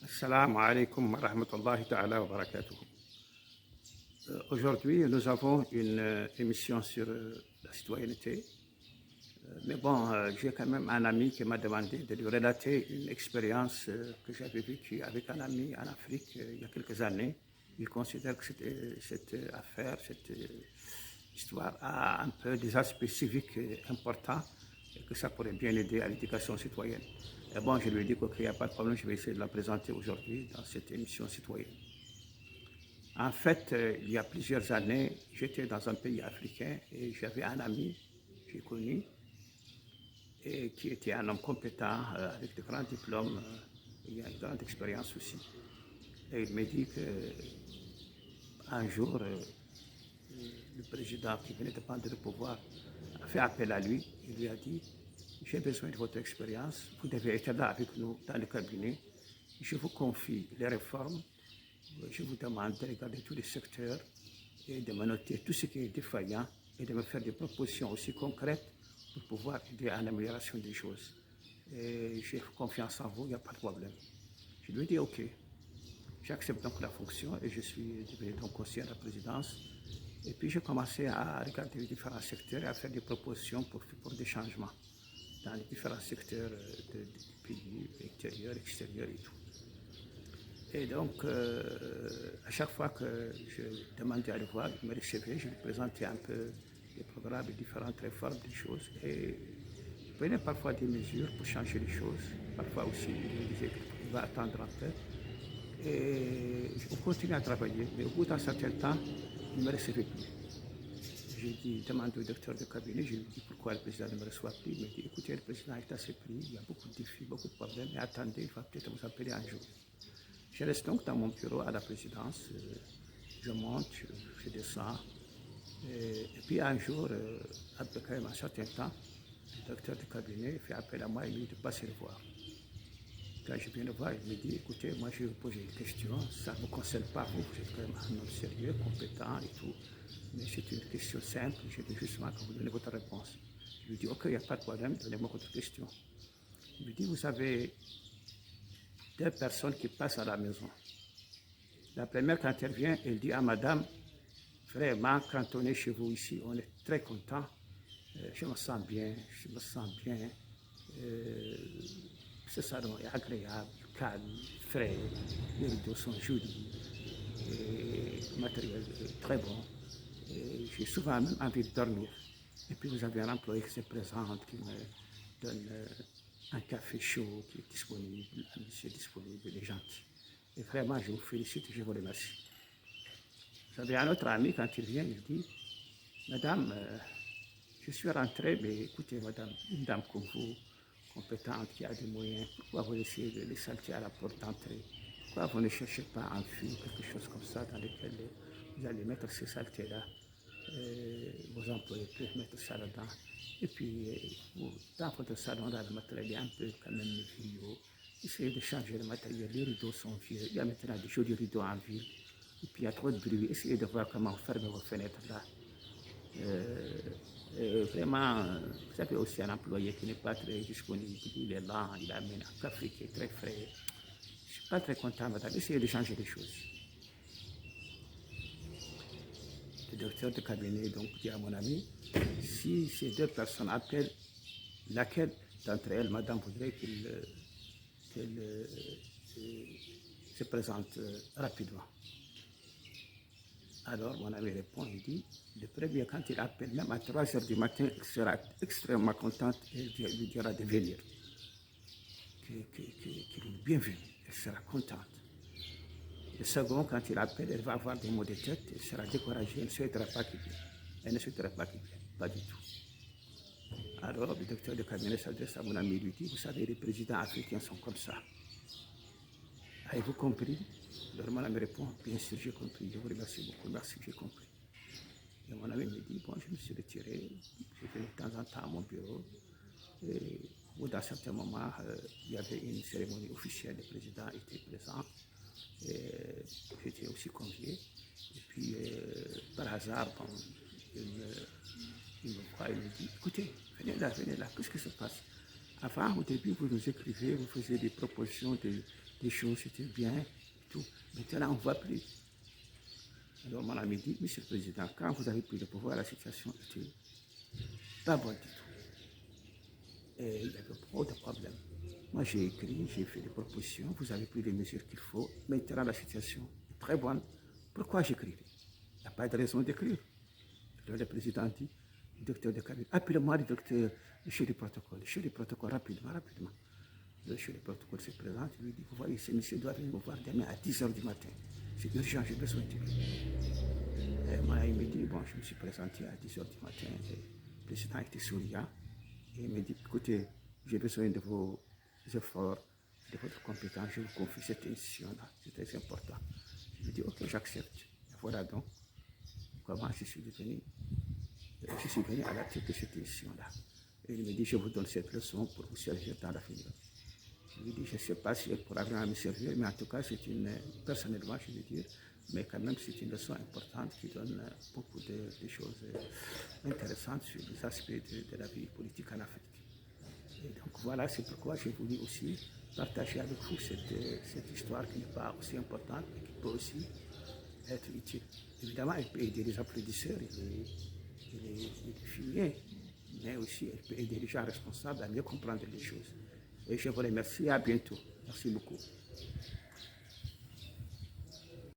Assalamu alaikum wa rahmatullahi ta'ala wa barakatuh. Aujourd'hui, nous avons une émission sur la citoyenneté. Mais bon, j'ai quand même un ami qui m'a demandé de lui relater une expérience que j'avais vécue avec un ami en Afrique il y a quelques années. Il considère que cette affaire, cette histoire a un peu des aspects civiques importants et que ça pourrait bien aider à l'éducation citoyenne. Et bon, je lui ai dit qu'il n'y a pas de problème, je vais essayer de la présenter aujourd'hui dans cette émission citoyenne. En fait, il y a plusieurs années, j'étais dans un pays africain et j'avais un ami que j'ai connu et qui était un homme compétent avec de grands diplômes, il a une grande expérience aussi. Et il m'a dit qu'un jour, le président qui venait de prendre le pouvoir a fait appel à lui. Il lui a dit: j'ai besoin de votre expérience, vous devez être là avec nous dans le cabinet. Je vous confie les réformes, je vous demande de regarder tous les secteurs et de me noter tout ce qui est défaillant et de me faire des propositions aussi concrètes pour pouvoir aider à l'amélioration des choses. Et j'ai confiance en vous, il n'y a pas de problème. Je lui ai dit ok. J'accepte donc la fonction et je suis devenu donc conseiller à la présidence. Et puis j'ai commencé à regarder les différents secteurs et à faire des propositions pour des changements dans les différents secteurs du pays, intérieur, extérieur et tout. Et donc, à chaque fois que je demandais à le voir, il me recevait, je lui présentais un peu les programmes, les différentes réformes, des choses. Et je prenais parfois des mesures pour changer les choses. Parfois aussi, il me disait qu'il va attendre un peu. Et on continue à travailler. Mais au bout d'un certain temps, il ne me recevait plus. J'ai dit, demande au docteur de cabinet, je lui ai dit pourquoi le président ne me reçoit plus. Il m'a dit, écoutez, le président est assez pris, il y a beaucoup de défis, beaucoup de problèmes, mais attendez, il va peut-être vous appeler un jour. Je reste donc dans mon bureau à la présidence, je monte, je descends, et puis un jour, après quand même un certain temps, le docteur de cabinet fait appel à moi et il me dit de passer le voir. Quand je viens le voir, il me dit, écoutez, moi je vais vous poser une question, ça ne vous concerne pas vous, vous êtes quand même un homme sérieux, compétent et tout, mais c'est une question simple, je veux justement que vous donnez votre réponse. Je lui dis, ok, il n'y a pas de problème, donnez-moi votre question. Il me dit, vous avez deux personnes qui passent à la maison. La première, quand elle vient, elle dit à madame, vraiment, quand on est chez vous ici, on est très content, je me sens bien, ce salon est agréable, calme, frais, les rideaux sont jolis, et le matériel est très bon. J'ai souvent même envie de dormir. Et puis vous avez un employé qui se présente, qui me donne un café chaud qui est disponible, un monsieur disponible, il est gentil. Et vraiment, je vous félicite et je vous remercie. Vous avez un autre ami, quand il vient, il dit, madame, je suis rentré, mais écoutez, madame, une dame comme vous, compétente, qui a des moyens, pourquoi vous essayez de les salter à la porte d'entrée? Pourquoi vous ne cherchez pas un fil, quelque chose comme ça, dans lequel vous allez mettre ces saletés-là? Vos employés peuvent mettre ça là-dedans. Et puis, dans votre salon, là, le matériel est un peu quand même vieux. Essayez de changer le matériel. Les rideaux sont vieux. Il y a maintenant des jolis rideaux en ville. Et puis, il y a trop de bruit. Essayez de voir comment fermer vos fenêtres là. Vraiment, vous avez aussi un employé qui n'est pas très disponible. Il est lent, il amène un café qui est très frais. Je ne suis pas très content, madame. Essayez de changer les choses. Le docteur de cabinet donc dit à mon ami, si ces deux personnes appellent, laquelle d'entre elles, madame, voudrait qu'elle se présente rapidement? Alors mon ami répond, il dit, le premier, quand il appelle, même à 3 heures du matin, il sera extrêmement content et il lui dira de venir. qu'il est bienvenu, elle sera contente. Le second, quand il appelle, elle va avoir des maux de tête, elle sera découragée, elle ne souhaitera pas qu'il vienne. Elle ne souhaitera pas qu'il vienne, pas du tout. Alors, le docteur de cabinet s'adresse à mon ami et lui dit, vous savez, les présidents africains sont comme ça. Avez-vous compris? Alors mon ami répond, bien sûr, j'ai compris, je vous remercie beaucoup, merci, j'ai compris. Et mon ami me dit, bon, je me suis retiré, je venais de temps en temps à mon bureau. Et au bout d'un certain moment, il y avait une cérémonie officielle, le président était présent. J'étais aussi convié. Et puis, par hasard, bon, il me voit et me dit, écoutez, venez là, qu'est-ce qui se passe? Avant, au début, vous nous écrivez, vous faisiez des propositions, des choses, c'était bien, et tout. Maintenant, on ne voit plus. Alors, mon ami dit, Monsieur le Président, quand vous avez pris le pouvoir, la situation était pas bonne du tout. Et il y avait beaucoup de problèmes. Moi, j'ai écrit, j'ai fait des propositions, vous avez pris les mesures qu'il faut. Maintenant, la situation est très bonne. Pourquoi j'écrirai? Il n'y a pas de raison d'écrire. Alors, le président dit, le docteur de cabinet, appelez-moi le docteur, le chef du protocole, rapidement. Le chef du protocole se présente, il lui dit, vous voyez, ce monsieur doit venir me voir demain à 10 h du matin. C'est urgent, j'ai besoin de lui. Et moi, il me dit, bon, je me suis présenté à 10 h du matin. Et le président était souriant. Et il me dit, écoutez, j'ai besoin de vos efforts, de votre compétence, je vous confie cette institution-là, c'est très important. Je lui dis, ok, j'accepte. Et voilà donc comment je suis venu à la tête de cette institution-là. Et il me dit, je vous donne cette leçon pour vous servir dans l'avenir. Je lui dis, je ne sais pas si elle pourra vraiment me servir, mais en tout cas, personnellement, je veux dire, mais quand même, c'est une leçon importante qui donne beaucoup de choses intéressantes sur les aspects de la vie politique en Afrique. Et donc voilà, c'est pourquoi j'ai voulu aussi partager avec vous cette histoire qui n'est pas aussi importante, mais qui peut aussi être utile. Évidemment, elle peut aider les applaudisseurs et les fumiers, mais aussi elle peut aider les gens responsables à mieux comprendre les choses. Et je vous remercie et à bientôt. Merci beaucoup.